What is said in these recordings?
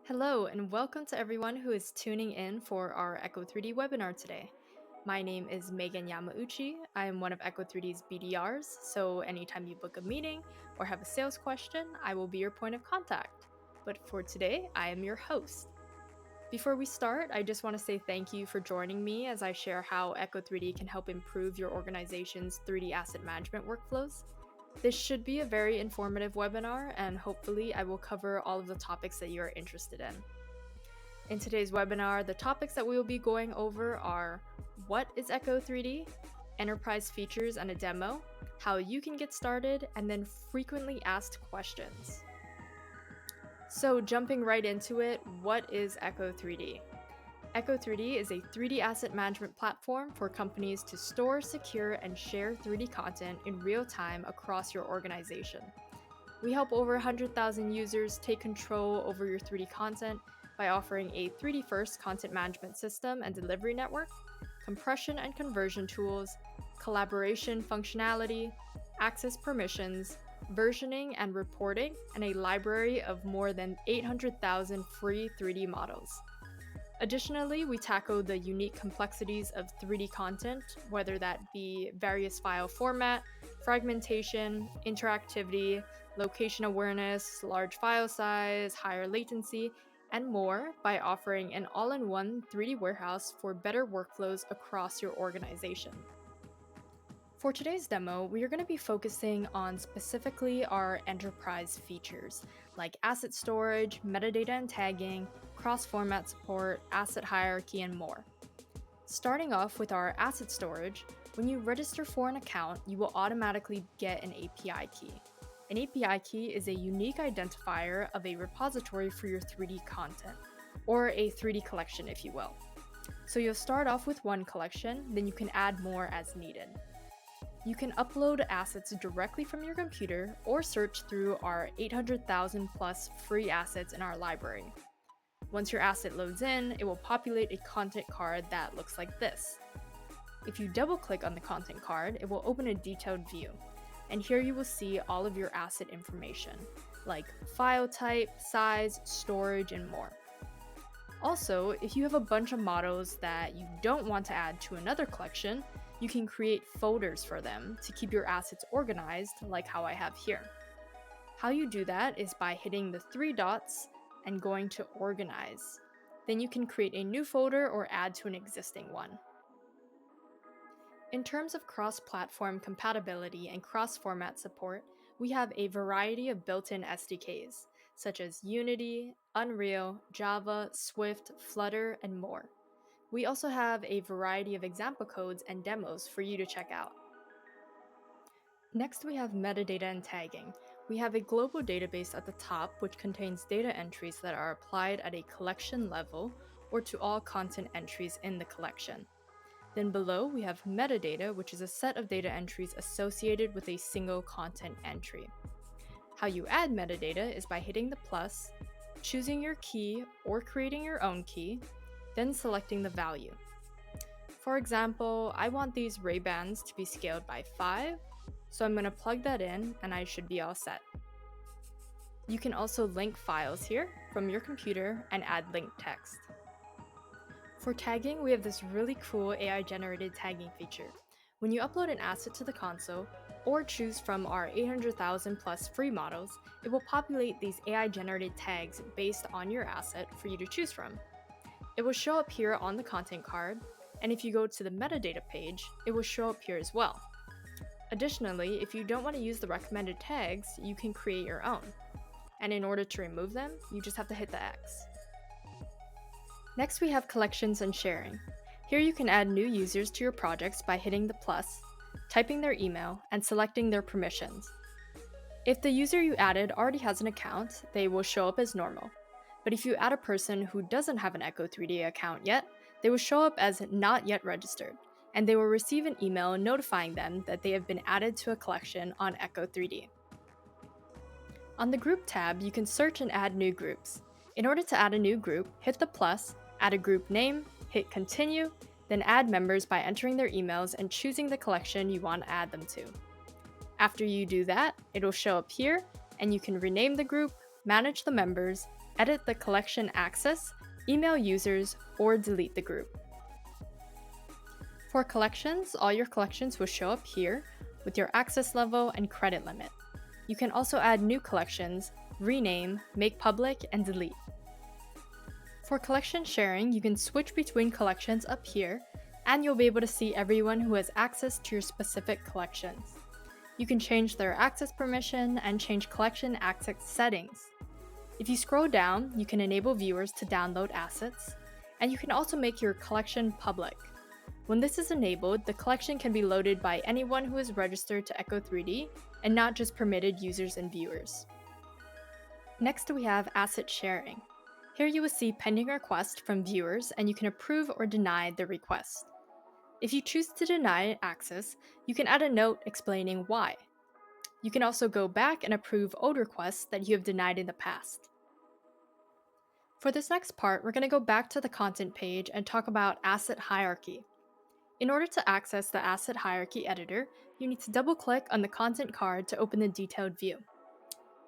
Hello, and welcome to everyone who is tuning in for our echo3D webinar today. My name is Megan Yamauchi. I am one of echo3D's BDRs, so anytime you book a meeting or have a sales question, I will be your point of contact. But for today, I am your host. Before we start, I just want to say thank you for joining me as I share how echo3D can help improve your organization's 3D asset management workflows. This should be a very informative webinar, and hopefully I will cover all of the topics that you are interested in. In today's webinar, the topics that we will be going over are what is echo3D, enterprise features and a demo, how you can get started, and then frequently asked questions. So jumping right into it, what is echo3D? echo3D is a 3D asset management platform for companies to store, secure, and share 3D content in real time across your organization. We help over 100,000 users take control over your 3D content by offering a 3D first content management system and delivery network, compression and conversion tools, collaboration functionality, access permissions, versioning and reporting, and a library of more than 800,000 free 3D models. Additionally, we tackle the unique complexities of 3D content, whether that be various file format, fragmentation, interactivity, location awareness, large file size, higher latency, and more by offering an all-in-one 3D warehouse for better workflows across your organization. For today's demo, we are going to be focusing on specifically our enterprise features, like asset storage, metadata and tagging, cross-format support, asset hierarchy, and more. Starting off with our asset storage, when you register for an account, you will automatically get an API key. An API key is a unique identifier of a repository for your 3D content, or a 3D collection if you will. So you'll start off with one collection, then you can add more as needed. You can upload assets directly from your computer or search through our 800,000 plus free assets in our library. Once your asset loads in, it will populate a content card that looks like this. If you double-click on the content card, it will open a detailed view. And here you will see all of your asset information, like file type, size, storage, and more. Also, if you have a bunch of models that you don't want to add to another collection, you can create folders for them to keep your assets organized, like how I have here. How you do that is by hitting the three dots and going to Organize. Then you can create a new folder or add to an existing one. In terms of cross-platform compatibility and cross-format support, we have a variety of built-in SDKs, such as Unity, Unreal, Java, Swift, Flutter, and more. We also have a variety of example codes and demos for you to check out. Next, we have metadata and tagging. We have a global database at the top which contains data entries that are applied at a collection level or to all content entries in the collection. Then below, we have metadata, which is a set of data entries associated with a single content entry. How you add metadata is by hitting the plus, choosing your key or creating your own key, then selecting the value. For example, I want these Ray-Bans to be scaled by 5, so I'm going to plug that in and I should be all set. You can also link files here from your computer and add linked text. For tagging, we have this really cool AI-generated tagging feature. When you upload an asset to the console, or choose from our 800,000 plus free models, it will populate these AI-generated tags based on your asset for you to choose from. It will show up here on the content card, and if you go to the metadata page, it will show up here as well. Additionally, if you don't want to use the recommended tags, you can create your own. And in order to remove them, you just have to hit the X. Next, we have collections and sharing. Here you can add new users to your projects by hitting the plus, typing their email, and selecting their permissions. If the user you added already has an account, they will show up as normal. But if you add a person who doesn't have an echo3D account yet, they will show up as not yet registered, and they will receive an email notifying them that they have been added to a collection on echo3D. On the Group tab, you can search and add new groups. In order to add a new group, hit the plus, add a group name, hit continue, then add members by entering their emails and choosing the collection you want to add them to. After you do that, it'll show up here, and you can rename the group, manage the members, edit the collection access, email users, or delete the group. For collections, all your collections will show up here with your access level and credit limit. You can also add new collections, rename, make public, and delete. For collection sharing, you can switch between collections up here, and you'll be able to see everyone who has access to your specific collections. You can change their access permission and change collection access settings. If you scroll down, you can enable viewers to download assets, and you can also make your collection public. When this is enabled, the collection can be loaded by anyone who is registered to echo3D and not just permitted users and viewers. Next, we have asset sharing. Here you will see pending request from viewers, and you can approve or deny the request. If you choose to deny access, you can add a note explaining why. You can also go back and approve old requests that you have denied in the past. For this next part, we're going to go back to the content page and talk about asset hierarchy. In order to access the asset hierarchy editor, you need to double-click on the content card to open the detailed view.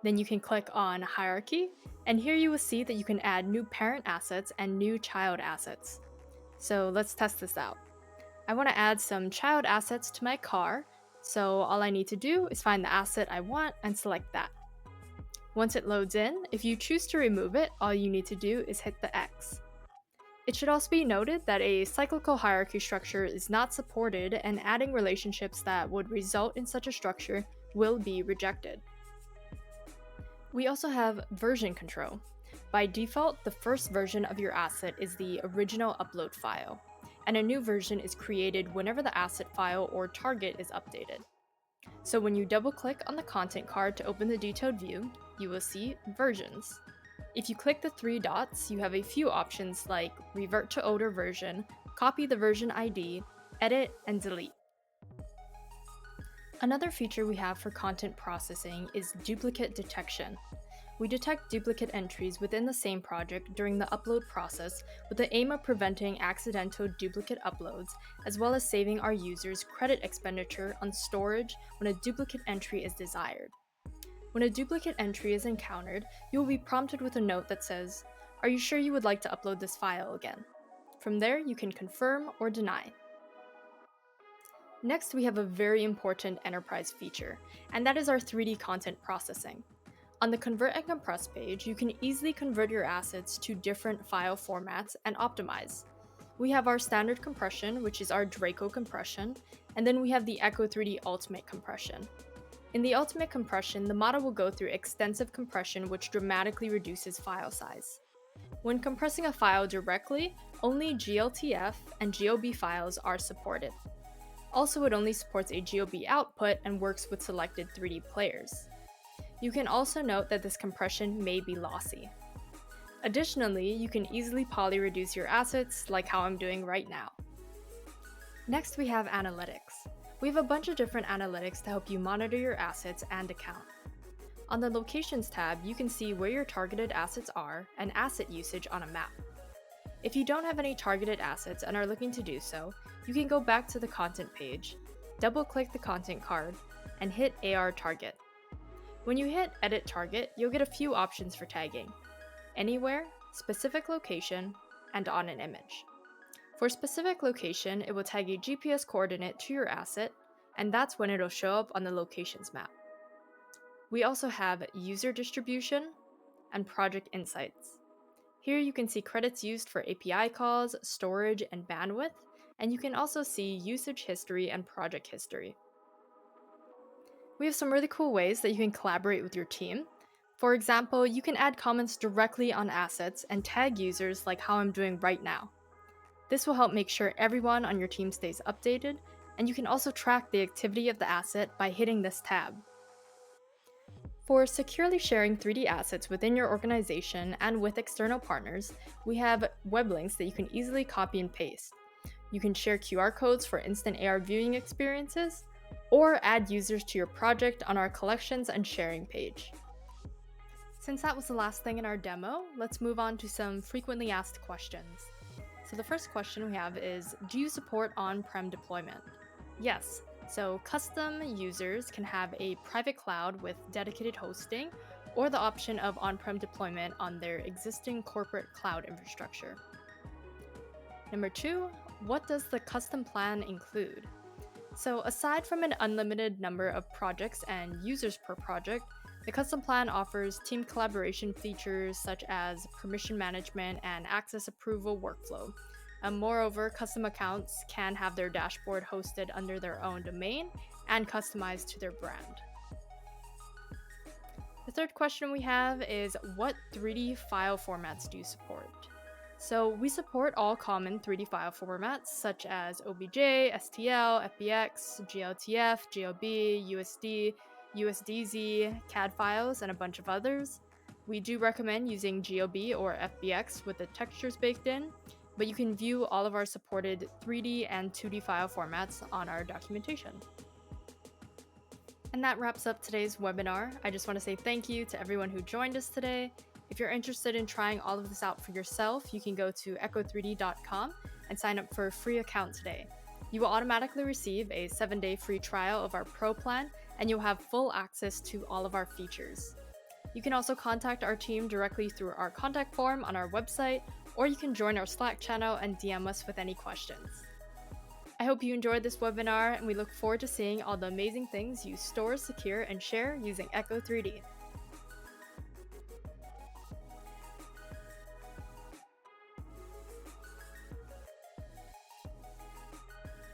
Then you can click on hierarchy, and here you will see that you can add new parent assets and new child assets. So let's test this out. I want to add some child assets to my car, so all I need to do is find the asset I want and select that. Once it loads in, if you choose to remove it, all you need to do is hit the X. It should also be noted that a cyclical hierarchy structure is not supported, and adding relationships that would result in such a structure will be rejected. We also have version control. By default, the first version of your asset is the original upload file, and a new version is created whenever the asset file or target is updated. So when you double-click on the content card to open the detailed view, you will see versions. If you click the three dots, you have a few options like revert to older version, copy the version ID, edit, and delete. Another feature we have for content processing is duplicate detection. We detect duplicate entries within the same project during the upload process with the aim of preventing accidental duplicate uploads, as well as saving our users credit expenditure on storage when a duplicate entry is desired. When a duplicate entry is encountered, you will be prompted with a note that says, "Are you sure you would like to upload this file again?" From there, you can confirm or deny. Next, we have a very important enterprise feature, and that is our 3D content processing. On the Convert and Compress page, you can easily convert your assets to different file formats and optimize. We have our standard compression, which is our Draco compression, and then we have the echo3D Ultimate compression. In the Ultimate compression, the model will go through extensive compression, which dramatically reduces file size. When compressing a file directly, only GLTF and GOB files are supported. Also, it only supports a GOB output and works with selected 3D players. You can also note that this compression may be lossy. Additionally, you can easily poly reduce your assets, like how I'm doing right now. Next, we have analytics. We have a bunch of different analytics to help you monitor your assets and account. On the Locations tab, you can see where your targeted assets are and asset usage on a map. If you don't have any targeted assets and are looking to do so, you can go back to the content page, double-click the content card, and hit AR Target. When you hit Edit Target, you'll get a few options for tagging: anywhere, specific location, and on an image. For specific location, it will tag a GPS coordinate to your asset, and that's when it'll show up on the locations map. We also have user distribution and project insights. Here you can see credits used for API calls, storage, and bandwidth, and you can also see usage history and project history. We have some really cool ways that you can collaborate with your team. For example, you can add comments directly on assets and tag users like how I'm doing right now. This will help make sure everyone on your team stays updated, and you can also track the activity of the asset by hitting this tab. For securely sharing 3D assets within your organization and with external partners, we have web links that you can easily copy and paste. You can share QR codes for instant AR viewing experiences, or add users to your project on our collections and sharing page. Since that was the last thing in our demo, let's move on to some frequently asked questions. So the first question we have is, do you support on-prem deployment? Yes. So custom users can have a private cloud with dedicated hosting, or the option of on-prem deployment on their existing corporate cloud infrastructure. Number 2, what does the custom plan include? So aside from an unlimited number of projects and users per project, the custom plan offers team collaboration features such as permission management and access approval workflow. Moreover, custom accounts can have their dashboard hosted under their own domain and customized to their brand. The third question we have is, what 3D file formats do you support? So we support all common 3D file formats such as OBJ, STL, FBX, GLTF, GLB, USD, USDZ, CAD files, and a bunch of others. We do recommend using GLB or FBX with the textures baked in, but you can view all of our supported 3D and 2D file formats on our documentation. And that wraps up today's webinar. I just want to say thank you to everyone who joined us today. If you're interested in trying all of this out for yourself, you can go to echo3d.com and sign up for a free account today. You will automatically receive a 7-day free trial of our Pro plan, and you'll have full access to all of our features. You can also contact our team directly through our contact form on our website, or you can join our Slack channel and DM us with any questions. I hope you enjoyed this webinar, and we look forward to seeing all the amazing things you store, secure, and share using Echo3D.